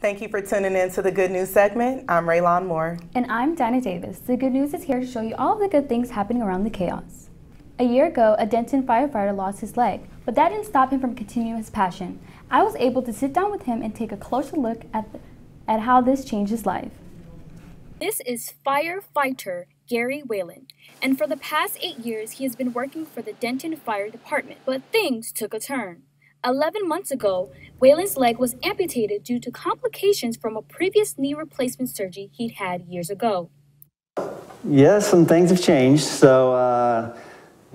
Thank you for tuning in to the Good News segment. I'm Raylon Moore. And I'm Dinah Davis. The Good News is here to show you all of the good things happening around the chaos. A year ago, a Denton firefighter lost his leg, but that didn't stop him from continuing his passion. I was able to sit down with him and take a closer look at how this changed his life. This is firefighter Gary Whalen, and for the past 8 years he has been working for the Denton Fire Department, but things took a turn. 11 months ago, Whalen's leg was amputated due to complications from a previous knee replacement surgery he'd had years ago. Yes, some things have changed, so I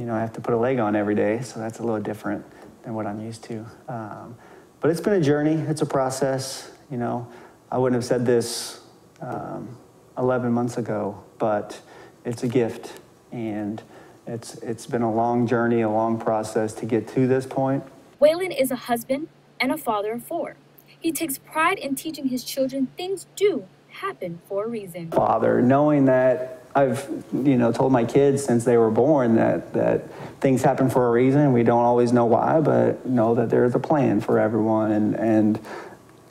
have to put a leg on every day, so that's a little different than what I'm used to. But it's been a journey, it's a process. I wouldn't have said this 11 months ago, but it's a gift, and it's been a long journey, a long process to get to this point. Whalen is a husband and a father of 4. He takes pride in teaching his children things do happen for a reason. Father, knowing that I've told my kids since they were born that things happen for a reason. We don't always know why, but know that there's a plan for everyone. And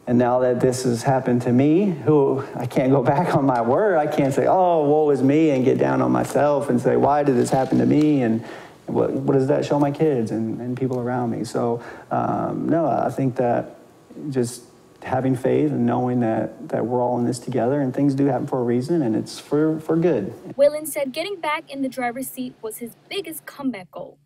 now that this has happened to me, who I can't go back on my word. I can't say, oh, woe is me, and get down on myself and say, why did this happen to me? And what does that show my kids and people around me? So, no, I think that just having faith and knowing that we're all in this together and things do happen for a reason, and it's for good. Whalen said getting back in the driver's seat was his biggest comeback goal.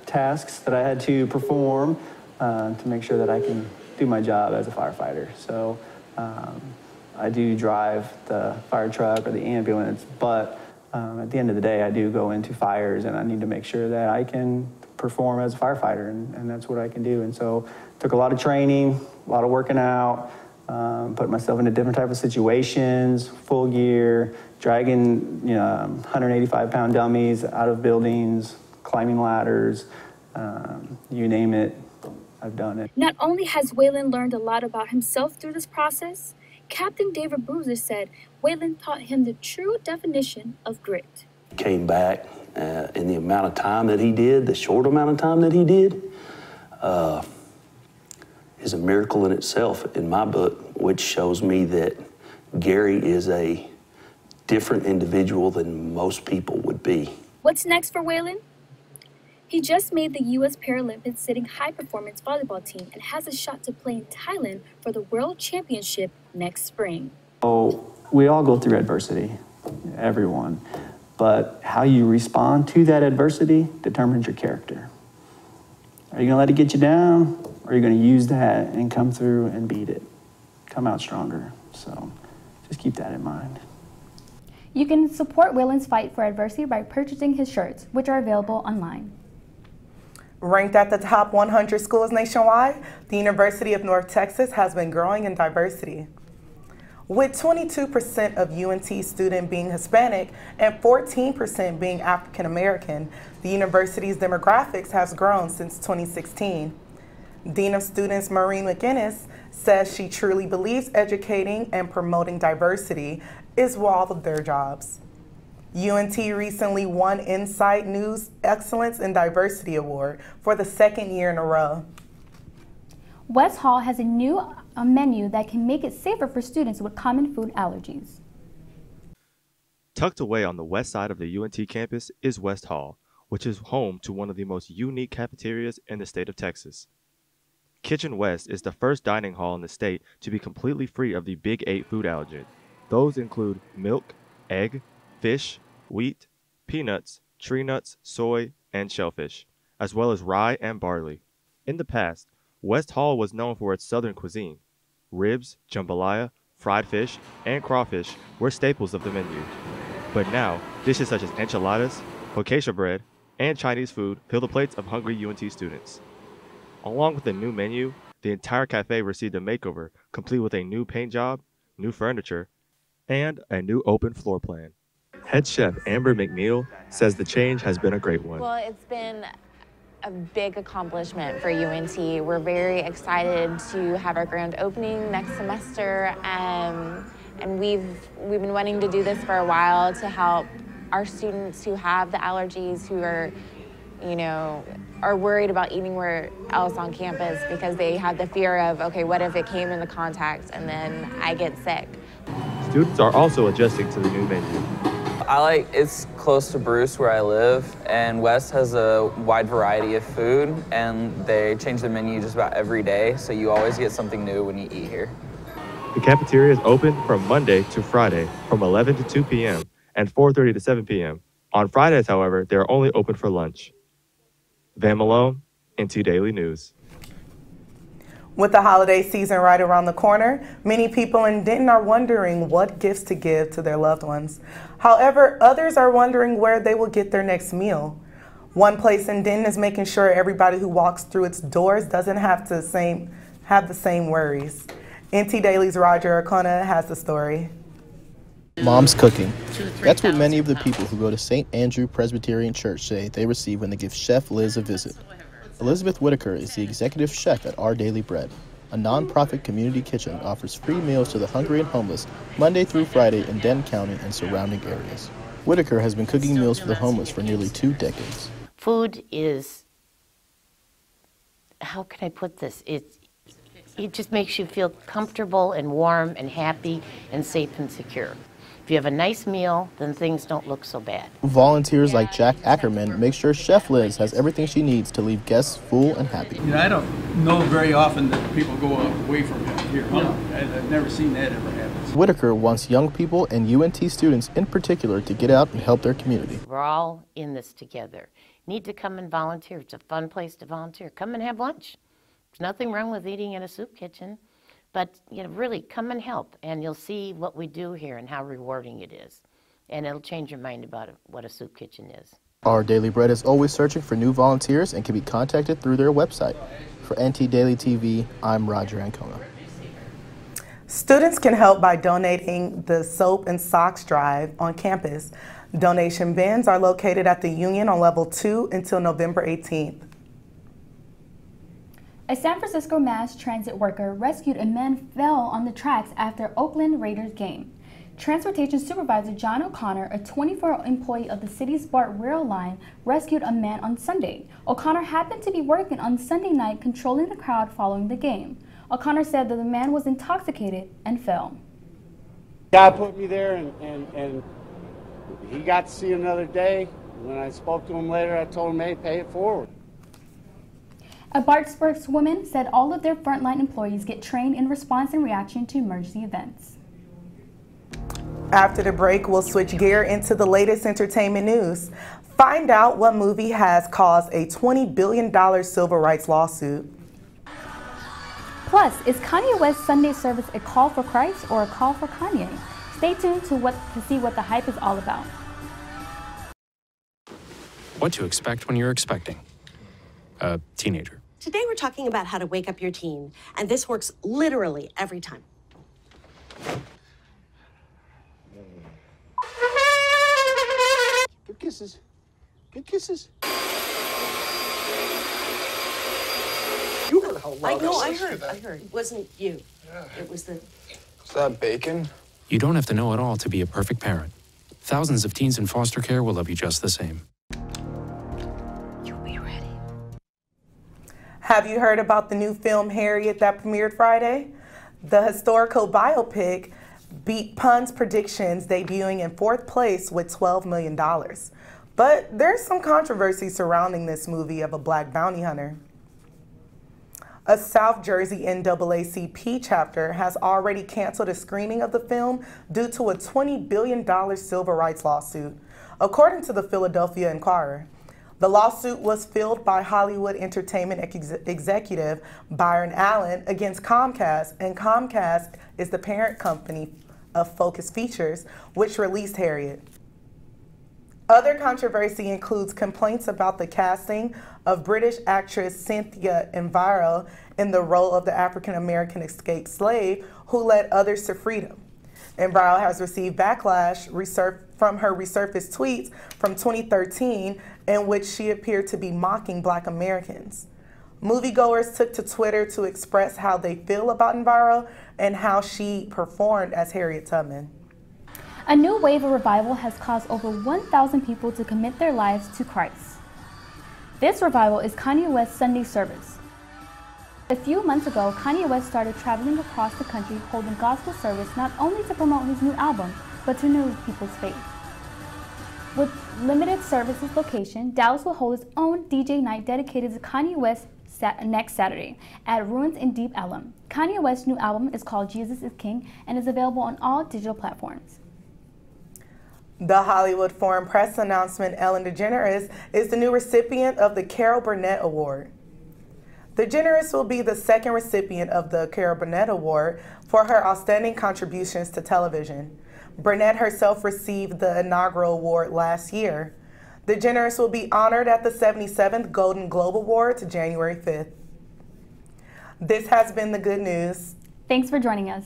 Tasks that I had to perform to make sure that I can do my job as a firefighter. So I do drive the fire truck or the ambulance, but at the end of the day, I do go into fires, and I need to make sure that I can perform as a firefighter, and that's what I can do. And so took a lot of training, a lot of working out, put myself into different type of situations, full gear, dragging 185-pound dummies out of buildings, climbing ladders, you name it, I've done it. Not only has Whalen learned a lot about himself through this process, Captain David Bruiser said Whalen taught him the true definition of grit. Came back in the amount of time that he did, the short amount of time that he did, is a miracle in itself in my book, which shows me that Gary is a different individual than most people would be. What's next for Whalen? He just made the U.S. Paralympics sitting high-performance volleyball team and has a shot to play in Thailand for the World Championship next spring. Oh, we all go through adversity, everyone. But how you respond to that adversity determines your character. Are you going to let it get you down, or are you going to use that and come through and beat it, come out stronger? So just keep that in mind. You can support Whalen's fight for adversity by purchasing his shirts, which are available online. Ranked at the top 100 schools nationwide, the University of North Texas has been growing in diversity. With 22% of UNT students being Hispanic and 14% being African American, the university's demographics has grown since 2016. Dean of Students Maureen McInnes says she truly believes educating and promoting diversity is all of their jobs. UNT recently won Insight News Excellence in Diversity Award for the 2nd year in a row. West Hall has a new menu that can make it safer for students with common food allergies. Tucked away on the west side of the UNT campus is West Hall, which is home to one of the most unique cafeterias in the state of Texas. Kitchen West is the first dining hall in the state to be completely free of the Big 8 food allergens. Those include milk, egg, fish, wheat, peanuts, tree nuts, soy, and shellfish, as well as rye and barley. In the past, West Hall was known for its southern cuisine. Ribs, jambalaya, fried fish, and crawfish were staples of the menu. But now, dishes such as enchiladas, focaccia bread, and Chinese food fill the plates of hungry UNT students. Along with the new menu, the entire cafe received a makeover, complete with a new paint job, new furniture, and a new open floor plan. Head chef Amber McNeil says the change has been a great one. Well, it's been a big accomplishment for UNT. We're very excited to have our grand opening next semester, and we've been wanting to do this for a while to help our students who have the allergies, who are, are worried about eating anywhere else on campus because they have the fear of, okay, what if it came into contact and then I get sick? Students are also adjusting to the new menu. It's close to Bruce where I live, and West has a wide variety of food, and they change the menu just about every day, so you always get something new when you eat here. The cafeteria is open from Monday to Friday from 11 to 2 p.m. and 4:30 to 7 p.m. On Fridays, however, they are only open for lunch. Van Malone, NT Daily News. With the holiday season right around the corner, many people in Denton are wondering what gifts to give to their loved ones. However, others are wondering where they will get their next meal. One place in Denton is making sure everybody who walks through its doors doesn't have the same worries. NT Daily's Roger O'Connor has the story. Mom's cooking. That's what many of the people who go to St. Andrew Presbyterian Church say they receive when they give Chef Liz a visit. Elizabeth Whitaker is the executive chef at Our Daily Bread. A nonprofit community kitchen offers free meals to the hungry and homeless Monday through Friday in Denton County and surrounding areas. Whitaker has been cooking meals for the homeless for nearly 2 decades. Food is, how can I put this? It just makes you feel comfortable and warm and happy and safe and secure. If you have a nice meal, then things don't look so bad. Volunteers like Jack Ackerman make sure Chef Liz has everything she needs to leave guests full and happy. You know, I don't know very often that people go away from here. I've never seen that ever happen. Whitaker wants young people and UNT students in particular to get out and help their community. We're all in this together. Need to come and volunteer. It's a fun place to volunteer. Come and have lunch. There's nothing wrong with eating in a soup kitchen. But, you know, really come and help, and you'll see what we do here and how rewarding it is. And it'll change your mind about what a soup kitchen is. Our Daily Bread is always searching for new volunteers and can be contacted through their website. For NT Daily TV, I'm Roger Ancona. Students can help by donating the Soap and Socks Drive on campus. Donation bins are located at the Union on level 2 until November 18th. A San Francisco mass transit worker rescued a man fell on the tracks after Oakland Raiders game. Transportation Supervisor John O'Connor, a 24-hour employee of the city's BART rail line, rescued a man on Sunday. O'Connor happened to be working on Sunday night controlling the crowd following the game. O'Connor said that the man was intoxicated and fell. God put me there and he got to see another day. When I spoke to him later, I told him, hey, pay it forward. A BART spokeswoman said all of their frontline employees get trained in response and reaction to emergency events. After the break, we'll switch gear into the latest entertainment news. Find out what movie has caused a $20 billion civil rights lawsuit. Plus, is Kanye West's Sunday service a call for Christ or a call for Kanye? Stay tuned to see what the hype is all about. What to expect when you're expecting a teenager. Today we're talking about how to wake up your teen, and this works literally every time. Good kisses. Good kisses. You heard how loud I know, I heard. It wasn't you. Yeah. It was the... Is that bacon? You don't have to know it all to be a perfect parent. Thousands of teens in foster care will love you just the same. Have you heard about the new film Harriet that premiered Friday? The historical biopic beat Pun's predictions, debuting in 4th place with $12 million. But there's some controversy surrounding this movie of a black bounty hunter. A South Jersey NAACP chapter has already canceled a screening of the film due to a $20 billion civil rights lawsuit, according to the Philadelphia Inquirer. The lawsuit was filed by Hollywood entertainment executive Byron Allen against Comcast, and Comcast is the parent company of Focus Features, which released Harriet. Other controversy includes complaints about the casting of British actress Cynthia Enviro in the role of the African-American escaped slave who led others to freedom. Enviro has received backlash from her resurfaced tweets from 2013 in which she appeared to be mocking Black Americans. Moviegoers took to Twitter to express how they feel about Enviro and how she performed as Harriet Tubman. A new wave of revival has caused over 1,000 people to commit their lives to Christ. This revival is Kanye West's Sunday service. A few months ago, Kanye West started traveling across the country holding gospel service not only to promote his new album, but to renew people's faith. With limited services location, Dallas will hold its own DJ night dedicated to Kanye West next Saturday at Ruins in Deep Ellum. Kanye West's new album is called Jesus is King and is available on all digital platforms. The Hollywood Foreign Press announcement Ellen DeGeneres is the new recipient of the Carol Burnett Award. DeGeneres will be the second recipient of the Carol Burnett Award for her outstanding contributions to television. Burnett herself received the inaugural award last year. DeGeneres will be honored at the 77th Golden Globe Awards January 5th. This has been the good news. Thanks for joining us.